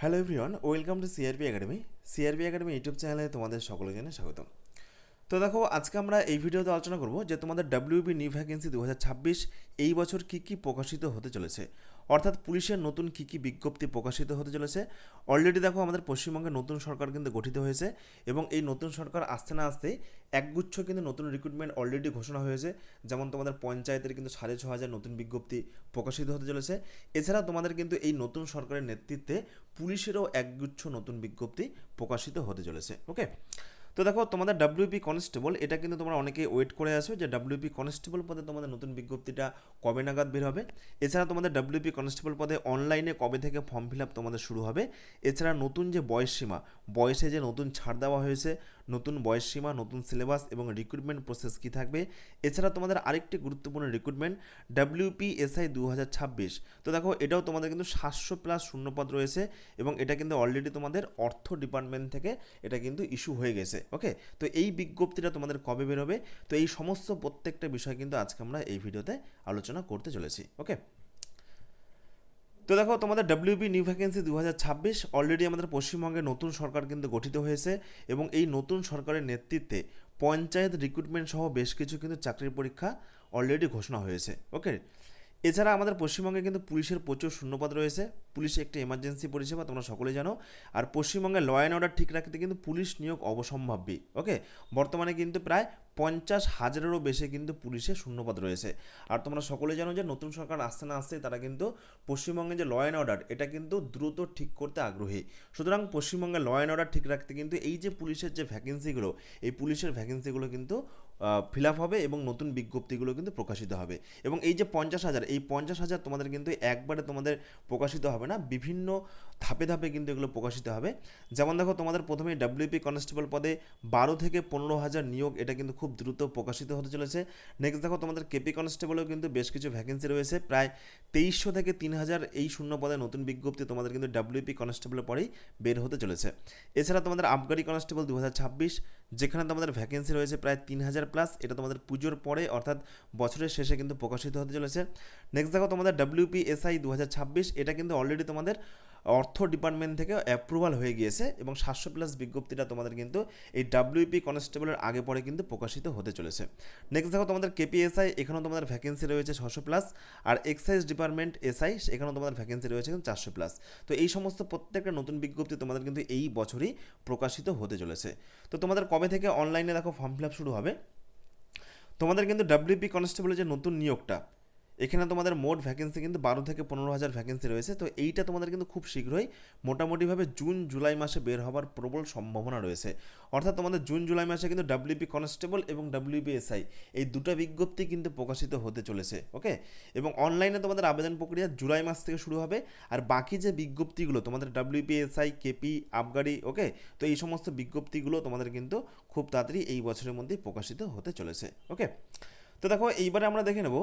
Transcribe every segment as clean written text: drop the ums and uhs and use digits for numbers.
Hello everyone, welcome to CRP academy. CRP academy YouTube চ্যানেলে তোমাদের সকলকে জানাই স্বাগত। তো দেখো, আজকে আমরা এই ভিডিওতে আলোচনা করব যে তোমাদের ডাব্লিউবি নিউ ভ্যাকেন্সি 2026 এই বছর কী কী প্রকাশিত হতে চলেছে, অর্থাৎ পুলিশের নতুন কী কী বিজ্ঞপ্তি প্রকাশিত হতে চলেছে। অলরেডি দেখো, আমাদের পশ্চিমবঙ্গে নতুন সরকার কিন্তু গঠিত হয়েছে এবং এই নতুন সরকার আসতে না আসতেই একগুচ্ছ কিন্তু নতুন রিক্রুটমেন্ট অলরেডি ঘোষণা হয়েছে। যেমন তোমাদের পঞ্চায়েতের কিন্তু 6,500 নতুন বিজ্ঞপ্তি প্রকাশিত হতে চলেছে। এছাড়া তোমাদের কিন্তু এই নতুন সরকারের নেতৃত্বে পুলিশেরও একগুচ্ছ নতুন বিজ্ঞপ্তি প্রকাশিত হতে চলেছে। ওকে, তো দেখো, তোমাদের ডাব্লিউপি কনস্টেবল, এটা কিন্তু তোমরা অনেকেই ওয়েট করে আসো যে ডাব্লিউপি কনস্টেবল পদে তোমাদের নতুন বিজ্ঞপ্তিটা কবে নাগাদ বের হবে। এছাড়া তোমাদের ডাব্লিউপি কনস্টেবল পদে অনলাইনে কবে থেকে ফর্ম ফিল আপ তোমাদের শুরু হবে। এছাড়া নতুন যে বয়সসীমা, বয়সে যে নতুন ছাড় দেওয়া হয়েছে, নতুন বয়সসীমা, নতুন সিলেবাস এবং রিক্রুটমেন্ট প্রসেস কী থাকবে। এছাড়া তোমাদের আরেকটি গুরুত্বপূর্ণ রিক্রুটমেন্ট ডাব্লিউপিএসআই 2026। তো দেখো, এটাও তোমাদের কিন্তু 700+ শূন্যপদ রয়েছে এবং এটা কিন্তু অলরেডি তোমাদের অর্থ ডিপার্টমেন্ট থেকে এটা কিন্তু ইস্যু হয়ে গেছে। ওকে, তো এই বিজ্ঞপ্তিটা তোমাদের কবে বেরোবে, তো এই সমস্ত প্রত্যেকটা বিষয় কিন্তু আজকে আমরা এই ভিডিওতে আলোচনা করতে চলেছি। ওকে, তো দেখো, তোমাদের ডাব্লিউবি নিউ ভ্যাকেন্সি 2026 অলরেডি আমাদের পশ্চিমবঙ্গে নতুন সরকার কিন্তু গঠিত হয়েছে এবং এই নতুন সরকারের নেতৃত্বে পঞ্চায়েত রিক্রুটমেন্ট সহ বেশ কিছু কিন্তু চাকরির পরীক্ষা অলরেডি ঘোষণা হয়েছে। ওকে, এছাড়া আমাদের পশ্চিমবঙ্গে কিন্তু পুলিশের প্রচুর শূন্যপদ রয়েছে। পুলিশ একটি এমার্জেন্সি পরিষেবা, তোমরা সকলেই জানো। আর পশ্চিমবঙ্গে ল অ্যান্ড অর্ডার ঠিক রাখতে কিন্তু পুলিশ নিয়োগ অবসম্ভাবী। ওকে, বর্তমানে কিন্তু প্রায় 50,000-এরও বেশি কিন্তু পুলিশের শূন্যপদ রয়েছে। আর তোমরা সকলেই জানো যে নতুন সরকার আসতে না আসতে তারা কিন্তু পশ্চিমবঙ্গে যে ল অ্যান্ড অর্ডার, এটা কিন্তু দ্রুত ঠিক করতে আগ্রহী। সুতরাং পশ্চিমবঙ্গে ল অ্যান্ড অর্ডার ঠিক রাখতে কিন্তু এই যে পুলিশের যে ভ্যাকেন্সিগুলো, এই পুলিশের ভ্যাকেন্সিগুলো কিন্তু ফিল আপ হবে এবং নতুন বিজ্ঞপ্তিগুলো কিন্তু প্রকাশিত হবে। এবং এই যে 50,000, এই 50,000 তোমাদের কিন্তু একবারে তোমাদের প্রকাশিত হবে না, বিভিন্ন ধাপে ধাপে কিন্তু এগুলো প্রকাশিত হবে। যেমন দেখো, তোমাদের প্রথমেই ডাব্লিউপি কনস্টেবল পদে 12 থেকে 15,000 নিয়োগ, এটা কিন্তু খুব দ্রুত প্রকাশিত হতে চলেছে। নেক্সট দেখো, তোমাদের কেপি কনস্টেবলেও কিন্তু বেশ কিছু ভ্যাকেন্সি রয়েছে, প্রায় 2300 থেকে 3,000 এই শূন্য পদে নতুন বিজ্ঞপ্তি তোমাদের কিন্তু ডাব্লিউপি কনস্টেবলের পরেই বের হতে চলেছে। এছাড়া তোমাদের আবগারি কনস্টেবল 2026, যেখানে তোমাদের ভ্যাকেন্সি রয়েছে প্রায় 3,000+, এটা তোমাদের পুজোর পরে অর্থাৎ বছরের শেষে কিন্তু প্রকাশিত হতে চলেছে। নেক্সট দেখো, তোমাদের ডাব্লিউপিএসআই 2026, এটা কিন্তু অলরেডি তোমাদের অর্থ ডিপার্টমেন্ট থেকে অ্যাপ্রুভাল হয়ে গিয়েছে এবং 700+ বিজ্ঞপ্তিটা তোমাদের কিন্তু এই ডাব্লিউপি কনস্টেবলের আগে পরে কিন্তু প্রকাশিত হতে চলেছে। নেক্সট দেখো, তোমাদের কেপিএসআই, এখানেও তোমাদের ভ্যাকেন্সি রয়েছে 600+, আর এক্সাইজ ডিপার্টমেন্ট এসআই, এখানেও তোমাদের ভ্যাকেন্সি রয়েছে কিন্তু 400+। তো এই সমস্ত প্রত্যেকটা নতুন বিজ্ঞপ্তি তোমাদের কিন্তু এই বছরই প্রকাশিত হতে চলেছে। তো তোমাদের কবে থেকে অনলাইনে দেখো ফর্ম ফিল আপ শুরু হবে। তোমাদের কিন্তু ডাব্লিউপি কনস্টেবলের যে নতুন নিয়োগটা, এখানে তোমাদের মোট ভ্যাকেন্সি কিন্তু 12 থেকে 15,000 ভ্যাকেন্সি রয়েছে। তো এইটা তোমাদের কিন্তু খুব শীঘ্রই মোটামুটিভাবে জুন জুলাই মাসে বের হওয়ার প্রবল সম্ভাবনা রয়েছে। অর্থাৎ তোমাদের জুন জুলাই মাসে কিন্তু ডাব্লিউপি কনস্টেবল এবং ডাব্লিউপিএসআই এই দুটো বিজ্ঞপ্তি কিন্তু প্রকাশিত হতে চলেছে। ওকে, এবং অনলাইনে তোমাদের আবেদন প্রক্রিয়া জুলাই মাস থেকে শুরু হবে। আর বাকি যে বিজ্ঞপ্তিগুলো তোমাদের ডাব্লিউপিএসআই, কেপি, আবগারি, ওকে, তো এই সমস্ত বিজ্ঞপ্তিগুলো তোমাদের কিন্তু খুব তাড়াতাড়ি এই বছরের মধ্যেই প্রকাশিত হতে চলেছে। ওকে, তো দেখো, এইবারে আমরা দেখে নেব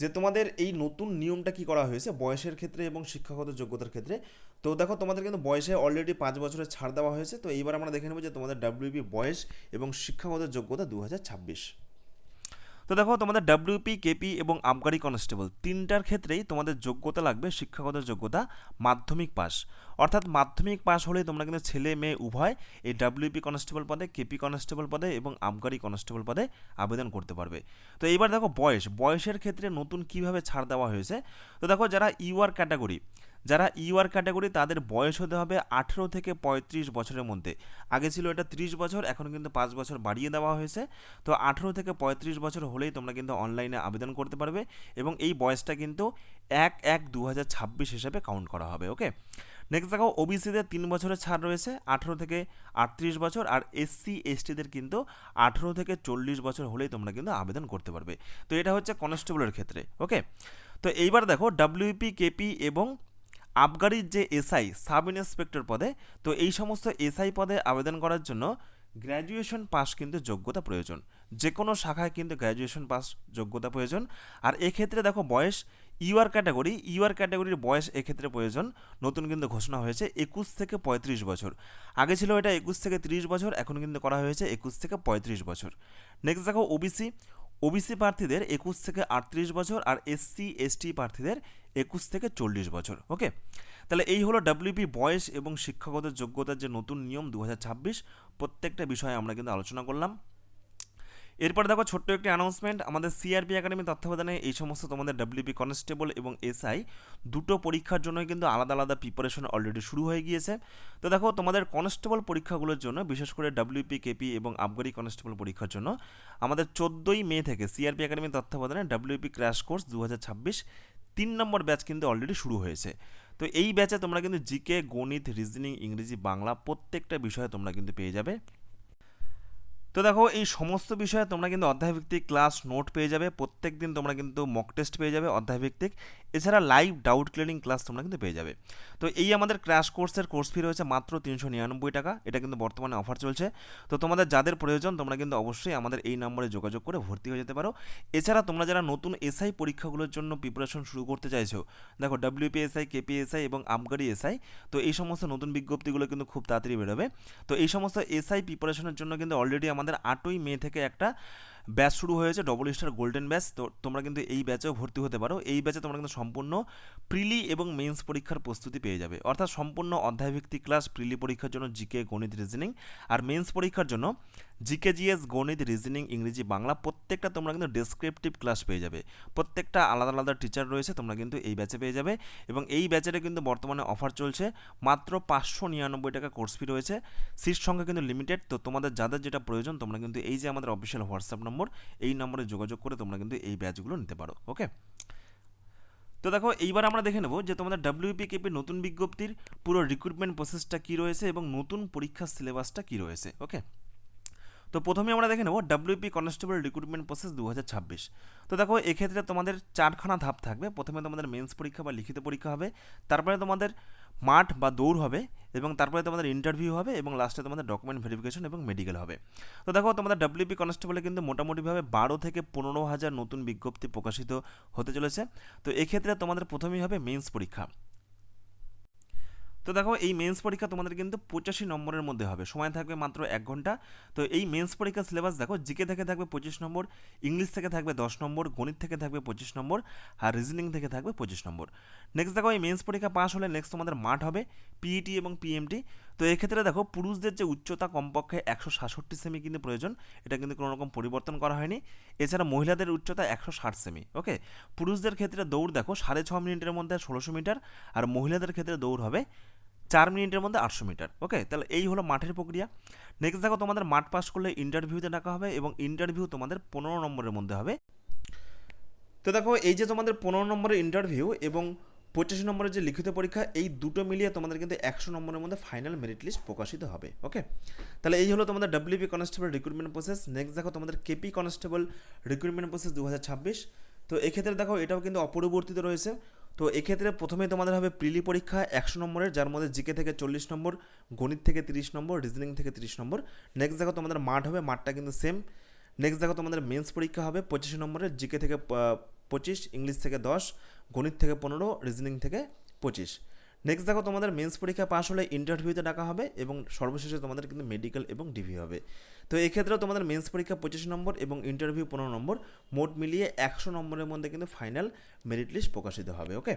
যে তোমাদের এই নতুন নিয়মটা কি করা হয়েছে বয়সের ক্ষেত্রে এবং শিক্ষাগত যোগ্যতার ক্ষেত্রে। তো দেখো, তোমাদের কিন্তু বয়সে অলরেডি 5 বছরের ছাড় দেওয়া হয়েছে। তো এইবার আমরা দেখে নেব যে তোমাদের ডাব্লিউপি বয়স এবং শিক্ষাগত যোগ্যতা 2026। তো দেখো, তোমাদের ডাব্লিউপি, কেপি এবং আবগারি কনস্টেবল তিনটার ক্ষেত্রেই তোমাদের যোগ্যতা লাগবে শিক্ষাগত যোগ্যতা মাধ্যমিক পাস। অর্থাৎ মাধ্যমিক পাস হলেই তোমরা কিন্তু ছেলে মেয়ে উভয় এই ডাব্লিউপি কনস্টেবল পদে, কেপি কনস্টেবল পদে এবং আবগারি কনস্টেবল পদে আবেদন করতে পারবে। তো এইবার দেখো, বয়সের ক্ষেত্রে নতুন কিভাবে ছাড় দেওয়া হয়েছে। তো দেখো, যারা ইউআর ক্যাটাগরি তাদের বয়স হতে হবে 18 থেকে 35 বছরের মধ্যে। আগে ছিল এটা 30 বছর, এখন কিন্তু 5 বছর বাড়িয়ে দেওয়া হয়েছে। তো 18 থেকে 35 বছর হলেই তোমরা কিন্তু অনলাইনে আবেদন করতে পারবে এবং এই বয়সটা কিন্তু 1/1/2026 হিসেবে কাউন্ট করা হবে। ওকে, নেক্সট দেখো, ওবিসিদের 3 বছরের ছাড় রয়েছে 18 থেকে 38 বছর, আর এসসি এসটিদের কিন্তু 18 থেকে 40 বছর হলেই তোমরা কিন্তু আবেদন করতে পারবে। তো এটা হচ্ছে কনস্টেবলের ক্ষেত্রে। ওকে, তো এইবার দেখো, ডাব্লিউপি, কেপি এবং আবগারির যে এসআই, সাব ইন্সপেক্টর পদে, তো এই সমস্ত এসআই পদে আবেদন করার জন্য গ্র্যাজুয়েশন পাস কিন্তু যোগ্যতা প্রয়োজন। যে কোনো শাখায় কিন্তু গ্র্যাজুয়েশন পাস যোগ্যতা প্রয়োজন। আর এক্ষেত্রে দেখো, বয়স ইউআর ক্যাটাগরির বয়স এক্ষেত্রে প্রয়োজন। নতুন কিন্তু ঘোষণা হয়েছে 21 থেকে 35 বছর। আগে ছিল এটা 21 থেকে 30 বছর, এখন কিন্তু করা হয়েছে 21 থেকে 35 বছর। নেক্সট দেখো, ওবিসি প্রার্থীদের 21 থেকে 38 বছর, আর এসসি এসটি প্রার্থীদের 21 থেকে 40 বছর। ওকে, তাহলে এই হলো ডাব্লিউপি বয়স এবং শিক্ষাগত যোগ্যতার যে নতুন নিয়ম 2026, প্রত্যেকটা বিষয়ে আমরা কিন্তু আলোচনা করলাম। এরপর দেখো ছোট্ট একটি অ্যানাউন্সমেন্ট, আমাদের সিআরপি একাডেমি তত্ত্বাবধানে এই সমস্ত তোমাদের ডাব্লিউপি কনস্টেবল এবং এসআই দুটো পরীক্ষার জন্য কিন্তু আলাদা আলাদা প্রিপারেশন অলরেডি শুরু হয়ে গিয়েছে। তো দেখো তোমাদের কনস্টেবল পরীক্ষাগুলোর জন্য, বিশেষ করে ডাব্লিউপি, কেপি এবং আবগারি কনস্টেবল পরীক্ষার জন্য আমাদের 14ই মে থেকে সিআরপি একাডেমি তত্ত্বাবধানে ডাব্লিউপি ক্র্যাশ কোর্স 2026 3 নম্বর ব্যাচ কিন্তু অলরেডি শুরু হয়েছে। তো এই ব্যাচে তোমরা কিন্তু জিকে, গণিত, রিজনিং, ইংরেজি, বাংলা প্রত্যেকটা বিষয়ে তোমরা কিন্তু পেয়ে যাবে। তো দেখো এই সমস্ত বিষয়ে তোমরা কিন্তু অধ্যায়ভিত্তিক ক্লাস নোট পেয়ে যাবে, প্রত্যেক দিন তোমরা কিন্তু মক টেস্ট পেয়ে যাবে অধ্যায়ভিত্তিক, এছাড়া লাইভ ডাউট ক্লিয়ারিং ক্লাস তোমরা কিন্তু পেয়ে যাবে। তো এই আমাদের ক্র্যাশ কোর্সের কোর্স ফি রয়েছে মাত্র 399 টাকা, এটা কিন্তু বর্তমানে অফার চলছে। তো তোমাদের যাদের প্রয়োজন তোমরা কিন্তু অবশ্যই আমাদের এই নম্বরে যোগাযোগ করে ভর্তি হয়ে যেতে পারো। এছাড়া তোমরা যারা নতুন এসআই পরীক্ষাগুলোর জন্য প্রিপারেশন শুরু করতে চাইছো, দেখো ডাব্লিউপিএসআই, কেপিএসআই এবং আবগারি এসআই, তো এই সমস্ত নতুন বিজ্ঞপ্তিগুলো কিন্তু খুব তাড়াতাড়ি বেরোবে। তো এই সমস্ত এসআই প্রিপারেশনের জন্য কিন্তু অলরেডি আমাদের 8ই মে থেকে একটা ব্যাচ শুরু হয়েছে, ডবল স্টার গোল্ডেন ব্যাচ। তো তোমরা কিন্তু এই ব্যাচেও ভর্তি হতে পারো। এই ব্যাচে তোমরা কিন্তু সম্পূর্ণ প্রিলি এবং মেন্স পরীক্ষার প্রস্তুতি পেয়ে যাবে, অর্থাৎ সম্পূর্ণ অধ্যায়ভিত্তিক ক্লাস, প্রিলি পরীক্ষার জন্য জিকে, গণিত, রিজনিং, আর মেন্স পরীক্ষার জন্য জিকে, জিএস, গণিত, রিজনিং, ইংরেজি, বাংলা প্রত্যেকটা তোমরা কিন্তু ডেসক্রিপটিভ ক্লাস পেয়ে যাবে। প্রত্যেকটা আলাদা আলাদা টিচার রয়েছে, তোমরা কিন্তু এই ব্যাচে পেয়ে যাবে। এবং এই ব্যাচের কিন্তু বর্তমানে অফার চলছে, মাত্র 599 টাকা কোর্স ফি রয়েছে, সিট সংখ্যা কিন্তু লিমিটেড। তো তোমাদের যাদের যেটা প্রয়োজন তোমরা কিন্তু এই যে আমাদের অফিসিয়াল হোয়াটসঅ্যাপ নম্বর, এই নম্বরে যোগাযোগ করে তোমরা কিন্তু এই ব্যাচগুলো নিতে পারো। ওকে, তো দেখো এইবার আমরা দেখে নেব যে তোমাদের ডাব্লিউপি কেপি নতুন বিজ্ঞপ্তির পুরো রিক্রুটমেন্ট প্রসেসটা কী রয়েছে এবং নতুন পরীক্ষার সিলেবাসটা কী রয়েছে। ওকে, তো প্রথমে আমরা দেখে নেব ডাব্লিউপি কনস্টেবল রিক্রুটমেন্ট প্রসেস 2026। তো দেখো এক্ষেত্রে তোমাদের 4খানা ধাপ থাকবে। প্রথমে তোমাদের মেন্স পরীক্ষা বা লিখিত পরীক্ষা হবে, তারপরে তোমাদের মাঠ বা দৌড় হবে, এবং তারপরে তোমাদের ইন্টারভিউ হবে, এবং লাস্টে তোমাদের ডকুমেন্ট ভেরিফিকেশন এবং মেডিকেল হবে। তো দেখো তোমাদের ডাব্লিউপি কনস্টেবলে কিন্তু মোটামুটিভাবে 12 থেকে 15,000 নতুন বিজ্ঞপ্তি প্রকাশিত হতে চলেছে। তো এক্ষেত্রে তোমাদের প্রথমেই হবে মেন্স পরীক্ষা। তো দেখো এই মেন্স পরীক্ষা তোমাদের কিন্তু 85 নম্বরের মধ্যে হবে, সময় থাকবে মাত্র 1 ঘন্টা। তো এই মেন্স পরীক্ষার সিলেবাস দেখো, জিকে থেকে থাকবে 25 নম্বর, ইংলিশ থেকে থাকবে 10 নম্বর, গণিত থেকে থাকবে 25 নম্বর, আর রিজনিং থেকে থাকবে 25 নম্বর। নেক্সট দেখো এই মেন্স পরীক্ষা পাস হলে নেক্সট তোমাদের মাঠ হবে, পিইটি এবং পিএমটি। তো এক্ষেত্রে দেখো পুরুষদের যে উচ্চতা কমপক্ষে 166 সেমি কিন্তু প্রয়োজন, এটা কিন্তু কোনো রকম পরিবর্তন করা হয়নি। এছাড়া মহিলাদের উচ্চতা 160 সেমি। ওকে, পুরুষদের ক্ষেত্রে দৌড় দেখো 6.5 মিনিটের মধ্যে 1600 মিটার, আর মহিলাদের ক্ষেত্রে দৌড় হবে 4 মিনিটের মধ্যে 800 মিটার। ওকে, তাহলে এই হলো মাঠের প্রক্রিয়া। নেক্সট দেখো তোমাদের মাঠ পাস করলে ইন্টারভিউতে ডাকা হবে, এবং ইন্টারভিউ তোমাদের 15 নম্বরের মধ্যে হবে। তো দেখো এই যে তোমাদের 15 নম্বরের ইন্টারভিউ এবং 25 নম্বরের যে লিখিত পরীক্ষা, এই দুটো মিলিয়ে তোমাদের কিন্তু 100 নম্বরের মধ্যে ফাইনাল মেরিট লিস্ট প্রকাশিত হবে। ওকে, তাহলে এই হলো তোমাদের WP constable recruitment process. Next দেখো তোমাদের কেপি কনস্টেবল রিক্রুটমেন্ট প্রসেস 2026। তো এক্ষেত্রে দেখো এটাও কিন্তু অপরিবর্তিত রয়েছে। তো এক্ষেত্রে প্রথমেই তোমাদের হবে প্রিলি পরীক্ষা 100 নম্বরের, যার মধ্যে জিকে থেকে 40 নম্বর, গণিত থেকে 30 নম্বর, রিজনিং থেকে 30 নম্বর। নেক্সট দেখো তোমাদের মাঠ হবে, মাঠটা কিন্তু সেম। নেক্সট দেখো তোমাদের মেন্স পরীক্ষা হবে 25 নম্বরের, জিকে থেকে 25, ইংলিশ থেকে 10, গণিত থেকে 15, রিজনিং থেকে 25। নেক্সট দেখো তোমাদের মেন্স পরীক্ষা পাস হলে ইন্টারভিউতে ডাকা হবে, এবং সর্বশেষে তোমাদের কিন্তু মেডিকেল এবং ডিভি হবে। তো এক্ষেত্রেও তোমাদের মেন্স পরীক্ষা 25 নম্বর এবং ইন্টারভিউ 15 নম্বর, মোট মিলিয়ে 100 নম্বরের মধ্যে কিন্তু ফাইনাল মেরিট লিস্ট প্রকাশিত হবে। ওকে,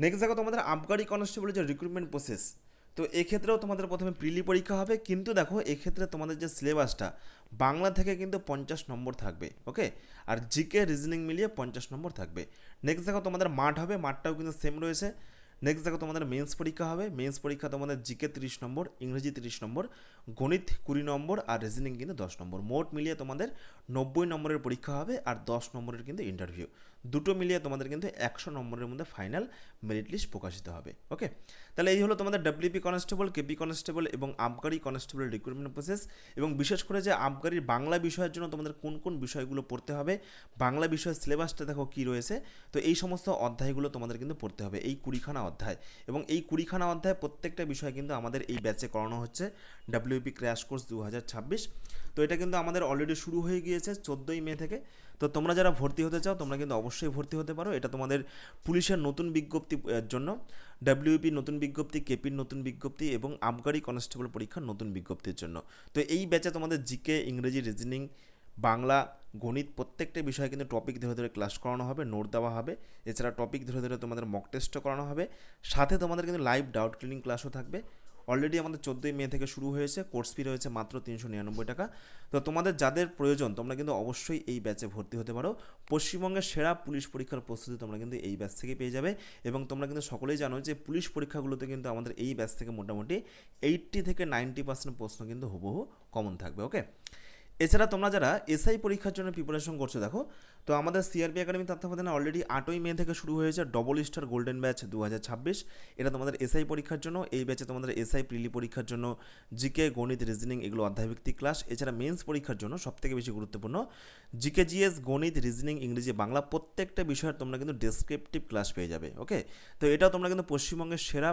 নেক্সট দেখো তোমাদের আবগারি কনস্টেবলের যে রিক্রুটমেন্ট প্রসেস। তো এক্ষেত্রেও তোমাদের প্রথমে প্রিলি পরীক্ষা হবে, কিন্তু দেখো এক্ষেত্রে তোমাদের যে সিলেবাসটা বাংলা থেকে কিন্তু 50 নম্বর থাকবে। ওকে, আর জিকে, রিজনিং মিলিয়ে 50 নম্বর থাকবে। নেক্সট দেখো তোমাদের মাঠ হবে, মাঠটাও কিন্তু সেম রয়েছে। নেক্সট দেখো তোমাদের মেন্স পরীক্ষা হবে, মেন্স পরীক্ষা তোমাদের জিকে 30 নম্বর, ইংরেজি 30 নম্বর, গণিত 20 নম্বর, আর রিজনিং কিন্তু 10 নম্বর। মোট মিলিয়ে তোমাদের 90 নম্বরের পরীক্ষা হবে, আর 10 নম্বরের কিন্তু ইন্টারভিউ। দুটো মিলিয়ে তোমাদের কিন্তু 100 নম্বরের মধ্যে ফাইনাল মেরিট লিস্ট প্রকাশিত হবে। ওকে, তাহলে এই হলো তোমাদের ডাব্লিউপি কনস্টেবল, কেপি কনস্টেবল এবং আবগারি কনস্টেবল রিক্রুটমেন্ট প্রসেস। এবং বিশেষ করে যে আবগারির বাংলা বিষয়ের জন্য তোমাদের কোন কোন বিষয়গুলো পড়তে হবে, বাংলা বিষয়ের সিলেবাসটা দেখো কী রয়েছে। তো এই সমস্ত অধ্যায়গুলো তোমাদের কিন্তু পড়তে হবে, এই 20খানা অধ্যায়। এবং এই 20খানা অধ্যায় প্রত্যেকটা বিষয় কিন্তু আমাদের এই ব্যাচে করানো হচ্ছে, ডাব্লিউপি ক্র্যাশ কোর্স 2026। তো এটা কিন্তু আমাদের অলরেডি শুরু হয়ে গিয়েছে 14ই মে থেকে। তো তোমরা যারা ভর্তি হতে চাও তোমরা কিন্তু অবশ্যই ভর্তি হতে পারো। এটা তোমাদের পুলিশের নতুন বিজ্ঞপ্তি জন্য, ডাব্লিউপি নতুন বিজ্ঞপ্তি, কেপির নতুন বিজ্ঞপ্তি এবং আবগারি কনস্টেবল পরীক্ষার নতুন বিজ্ঞপ্তির জন্য। তো এই ব্যাচে তোমাদের জিকে, ইংরেজি, রিজনিং, বাংলা, গণিত প্রত্যেকটা বিষয়ে কিন্তু টপিক ধরে ধরে ক্লাস করানো হবে, নোট দেওয়া হবে। এছাড়া টপিক ধরে ধরে তোমাদের মক টেস্টও করানো হবে, সাথে তোমাদের কিন্তু লাইভ ডাউট ক্লিনিং ক্লাসও থাকবে। অলরেডি আমাদের 14ই মে থেকে শুরু হয়েছে, কোর্স ফি রয়েছে মাত্র 399 টাকা। তো তোমাদের যাদের প্রয়োজন তোমরা কিন্তু অবশ্যই এই ব্যাচে ভর্তি হতে পারো। পশ্চিমবঙ্গের সেরা পুলিশ পরীক্ষার প্রস্তুতি তোমরা কিন্তু এই ব্যাচ থেকে পেয়ে যাবে, এবং তোমরা কিন্তু সকলেই জানো যে পুলিশ পরীক্ষাগুলোতে কিন্তু আমাদের এই ব্যাচ থেকে মোটামুটি 80 থেকে 90% প্রশ্ন কিন্তু হুবহু কমন থাকবে। ওকে, এছাড়া তোমরা যারা এসআই পরীক্ষার জন্য প্রিপারেশন করছো দেখো, তো আমাদের সিআরপি একাডেমি তত্ত্বাবধানে অলরেডি 8ই মে থেকে শুরু হয়েছে ডবল স্টার গোল্ডেন ব্যাচ 2026। এটা তোমাদের এসআই পরীক্ষার জন্য। এই ব্যাচে তোমাদের এসআই প্রিলি পরীক্ষার জন্য জিকে, গণিত, রিজনিং এগুলো অধ্যায়ভিত্তিক ক্লাস। এছাড়া মেন্স পরীক্ষার জন্য সবথেকে বেশি গুরুত্বপূর্ণ জিকে, জিএস, গণিত, রিজনিং, ইংরেজি, বাংলা প্রত্যেকটা বিষয়ের তোমরা কিন্তু ডেসক্রিপটিভ ক্লাস পেয়ে যাবে। ওকে, তো এটাও তোমরা কিন্তু পশ্চিমবঙ্গের সেরা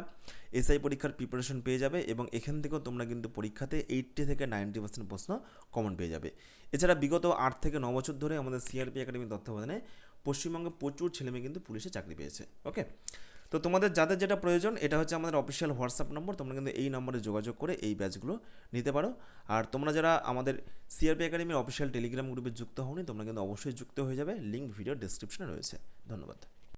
এসআই পরীক্ষার প্রিপারেশন পেয়ে যাবে, এবং এখান থেকেও তোমরা কিন্তু পরীক্ষাতে 80 থেকে 90% প্রশ্ন কমন পেয়ে যাবে। এছাড়া বিগত 8 থেকে 9 বছর ধরে আমাদের সিআরপি একাডেমির তত্ত্বাবধানে পশ্চিমবঙ্গে প্রচুর ছেলেমেয়ে কিন্তু পুলিশে চাকরি পেয়েছে। ওকে, তো তোমাদের যাদের যেটা প্রয়োজন এটা হচ্ছে আমাদের অফিসিয়াল হোয়াটসঅ্যাপ নম্বর, তোমরা কিন্তু এই নম্বরে যোগাযোগ করে এই ব্যাচগুলো নিতে পারো। আর তোমরা যারা আমাদের সিআরপি একাডেমির অফিসিয়াল টেলিগ্রাম গ্রুপে যুক্ত হওনি তোমরা কিন্তু অবশ্যই যুক্ত হয়ে যাবে, লিঙ্ক ভিডিও ডেসক্রিপশনে রয়েছে। ধন্যবাদ।